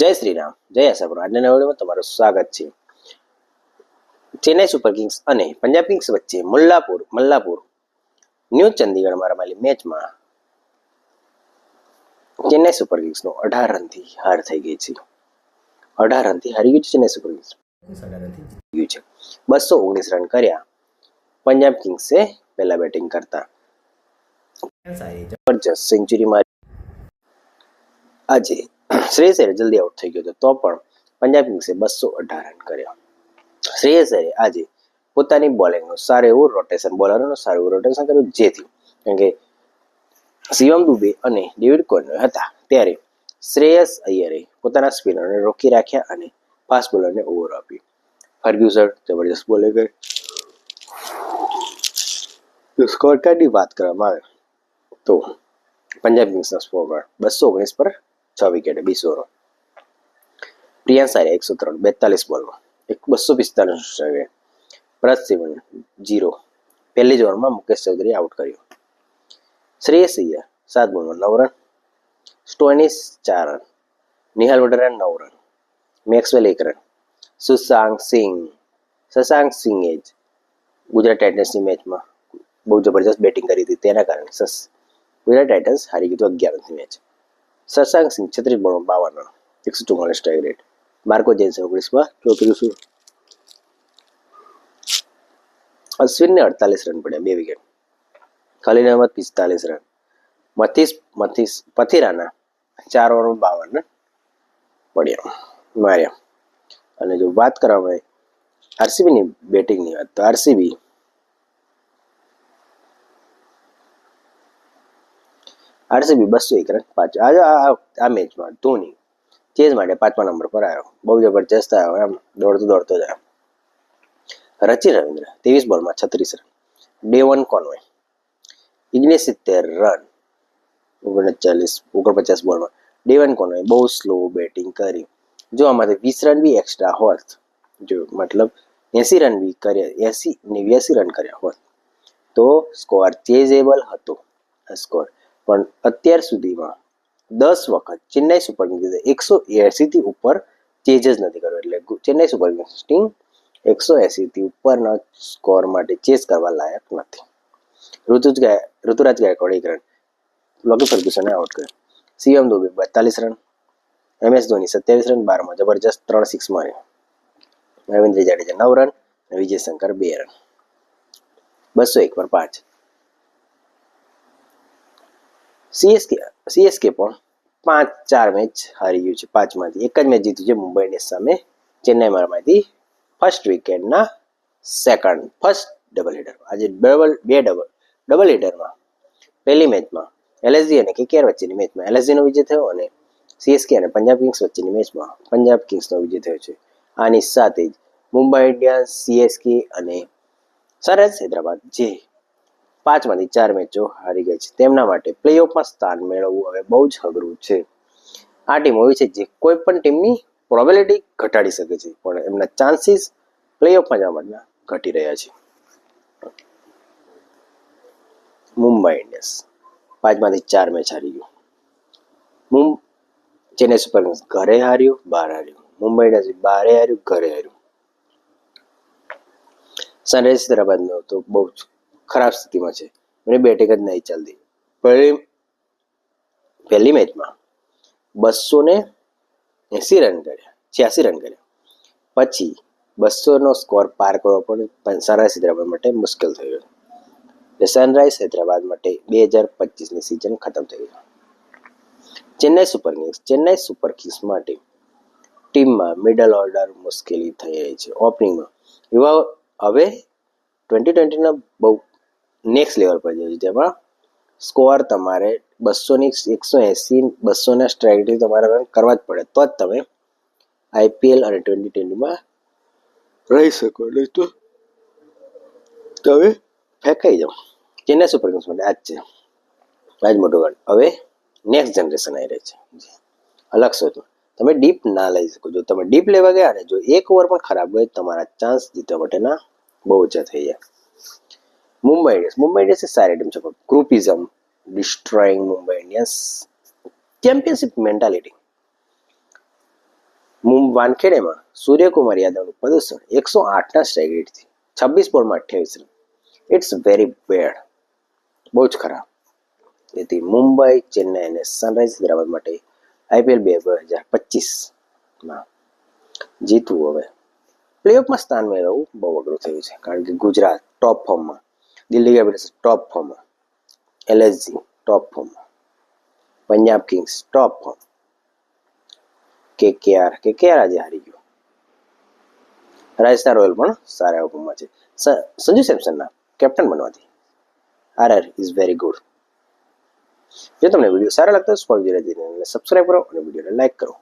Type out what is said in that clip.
જય શ્રી રામ, જય આશાપુરા. આજના નવા વિડીયોમાં તમારું સ્વાગત છે. ચેન્નાઈ સુપર કિંગ્સ અને પંજાબ કિંગ્સ વચ્ચે મલ્લાપુર ન્યૂ ચંદીગઢમાં રમાયેલી મેચમાં ચેન્નાઈ સુપર કિંગ્સનો 18 રનથી હાર થઈ ગઈ છે. 18 રનથી હારી ગયું છે ચેન્નાઈ સુપર કિંગ્સ. 219 રન કર્યા પંજાબ કિંગ્સે પહેલા બેટિંગ કરતા. જબરજસ્ત સેન્ચુરી મારી. આજે શ્રેયસ અય્યર જલ્દી આઉટ થઈ ગયો હતો તો પણ પંજાબ કિંગ્સે 218 રન કર્યા. શ્રેયસ અય્યરે આજે પોતાની બોલિંગનું સારું એવું રોટેશન કર્યું, જેથી કારણ કે શિવમ દુબે અને ડેવિડ કોર્નર હતા ત્યારે શ્રેયસ અય્યરે પોતાના સ્પિનરને રોકી રાખ્યા અને ફાસ્ટ બોલરને ઓવર આપ્યું. ફર્ગ્યુસન જબરજસ્ત બોલિંગ કરી. સ્કોર કાર્ડની વાત કરવામાં આવે તો પંજાબ કિંગ્સના સ્કોર કાર્ડ 219 પર 6 વિકેટે 20 ઓવર. પ્રિયાંશ આર્યા 103 42 બોલમાં 245 રન. પ્રથ સિમન 0. પહેલી જ ઓવરમાં મુકેશ ચૌધરી આઉટ કર્યો. શ્રેયસ અય્યર 7 બોલમાં 9 run. Stoinis 4 run. Nihal Wadhera 9 run. Maxwell 1 run. Shashank સિંઘે ગુજરાત ટાઇટન્સની મેચમાં બહુ જબરજસ્ત બેટિંગ કરી હતી, તેના કારણે ગુજરાત ટાઇટન્સ હારી ગયું 11 રનની મેચ. શશાંક સિંઘ 36 બોલમાં 52 run, 144 strike rate. Marco Jansen 19 34. અશ્વિનને 48 રન પડ્યા, 2 વિકેટ. ખલીલ અહમદ 45 રન. પથિરાના 4 ઓવરમાં 52 રન પડ્યા માર્યા. અને જો વાત કરવામાં આવે આરસીબીની બેટિંગની વાત તો આરસીબી આરસીબી 201 રન આજે આ મેચમાં ધોની ચેઝ માટે 5મા નંબર પર આવ્યો. બહુ જબરજસ્ત આવ્યો, એમ દોડતો જ આવ્યો. રચિન રવિન્દ્ર 23 બોલમાં 36 રન. ડેવન કોનવે 69 રન 49 બોલમાં. ડેવન કોનવે બહુ સ્લો બેટિંગ કરી. જો આમાંથી 20 રન બી એક્સ્ટ્રા હોત, જો મતલબ 80 રન બી કર્યા, 89 રન કર્યા હોત તો સ્કોર ચેઝેબલ હતો. આ સ્કોર પણ અત્યાર સુધીમાં 10 વખત ચેન્નાઈ સુપર કિંગ્સે 180 થી ઉપર ચેજ જ નથી કર્યો. એટલે ચેન્નાઈ સુપર કિંગ્સ ટીમ 180 થી ઉપરના સ્કોર માટે ચેસ કરવા લાયક નથી. ઋતુરાજ ગાયકવાડ 1 રન. લોકી ફર્ગ્યુસને આઉટ કર્યો. Shivam Dube 42 run. MS Dhoni 27 run 12માં જબરજસ્ત 3 સિક્સ માર્યો. રવિન્દ્ર જાડેજા 9 રન અને વિજય શંકર 2 રન. 201 પર 5. સીએસકે પણ 4 મેચ હારી ગયું છે. 5માંથી એક જ મેચ જીત્યું છે મુંબઈ ઇન્ડિયન્સ સામે ચેન્નાઈમાં રમાતી ફર્સ્ટ વીકેન્ડના ફર્સ્ટ ડબલ હિટર. આજે ડબલ હિટરમાં પહેલી મેચમાં એલએસજી અને કેકેઆર વચ્ચેની મેચમાં એલએસજીનો વિજય થયો અને સીએસકે અને પંજાબ કિંગ્સ વચ્ચેની મેચમાં પંજાબ કિંગ્સનો વિજય થયો છે. આની સાથે જ મુંબઈ ઇન્ડિયન્સ, સીએસકે અને સનરાઇઝર્સ હૈદરાબાદ જે 5માંથી 4 મેચો હારી ગઈ છે, તેમના માટે પ્લેઓફમાં સ્થાન મેળવવું હવે બહુ જ અઘરું છે. આ ટીમ એવી છે જે કોઈ પણ ટીમની પ્રોબેબિલિટી ઘટાડી શકે છે, પણ એમના ચાન્સીસ પ્લેઓફમાં જવા માટેના ઘટી રહ્યા છે. મુંબઈ ઇન્ડિયન્સ 5માંથી 4 મેચ હારી ગયું. ચેન્નાઈ સુપર કિંગ્સ ઘરે હાર્યું, બહાર હાર્યું. મુંબઈ ઇન્ડિયન્સ બહારે હાર્યું, ઘરે હાર્યું. સનરાઇઝર્સ હૈદરાબાદનો તો બહુ જ ખરાબ સ્થિતિમાં છે, એની બેટિંગ જ નહીં ચાલતી. પહેલી મેચમાં 280 રન કર્યા, 86 રન કર્યા. પછી 200નો સ્કોર પાર કરવો પણ સનરાઇઝર્સ હૈદરાબાદ માટે મુશ્કેલ થયું. એટલે સનરાઇઝર્સ હૈદરાબાદ માટે 2025ની સિઝન ખતમ થઈ ગઈ. ચેન્નાઈ સુપર કિંગ્સ માટે ટીમમાં મિડલ ઓર્ડર મુશ્કેલી થઈ રહી છે. ઓપનિંગમાં હવે 2020ના બહુ નેક્સ્ટ લેવલ પર જાય છે, જેમાં સ્કોર તમારે 200ની 180 200ના સ્ટ્રાઇકથી તમારે રન કરવા જ પડે તો જ તમે આઈપીએલ અને 2020માં રહી શકો, નહીં તો તમે ફેંકાઈ જાઓ. ચેન્નાઈ સુપર કિંગ્સ માટે આજ મોટો વાત. હવે નેક્સ્ટ જનરેશન આવી રહી છે, અલગ સોચો. તમે ડીપ ના લઈ શકો. જો તમે ડીપ લેવા ગયા અને જો એક ઓવર પણ ખરાબ ગયો, તમારા ચાન્સ જીતવા માટેના બહુ ઓછા થઈ જાય. મુંબઈ ઇન્ડિયન્સ એ સારી ટીમ છે, પણ groupism destroying Mumbai Indians. Championship mentality વાનખેડેમાં સૂર્યકુમાર યાદવનું પ્રદર્શન 108ના સ્ટ્રાઇક રેટથી 26 બોલમાં 28 રન. ઇટ્સ વેરી બેડ, બહુ જ ખરાબ. તેથી મુંબઈ, ચેન્નાઈ અને સનરાઇઝ હૈદરાબાદ માટે IPL 2025માં જીતવું હવે પ્લેઓફમાં સ્થાન મેળવવું બહુ અઘરું થયું છે, કારણ કે ગુજરાત ટોપ ફોર્મમાં, દિલ્હી કેપિટલ્સ ટોપ ફોર્મમાં, LSG ટોપ ફોર્મમાં, પંજાબ કિંગ્સ ટોપ ફોર્મ, KKR આજે હારી ગયું, રાજસ્થાન રોયલ પણ સારા ફોર્મમાં છે. સંજુ સેમસનના કેપ્ટન બનવાથી RR ઇઝ વેરી ગુડ. જો તમને વિડીયો સારા લાગતો હોય તો સબસ્ક્રાઈબ કરો અને વિડીયોને લાઈક કરો.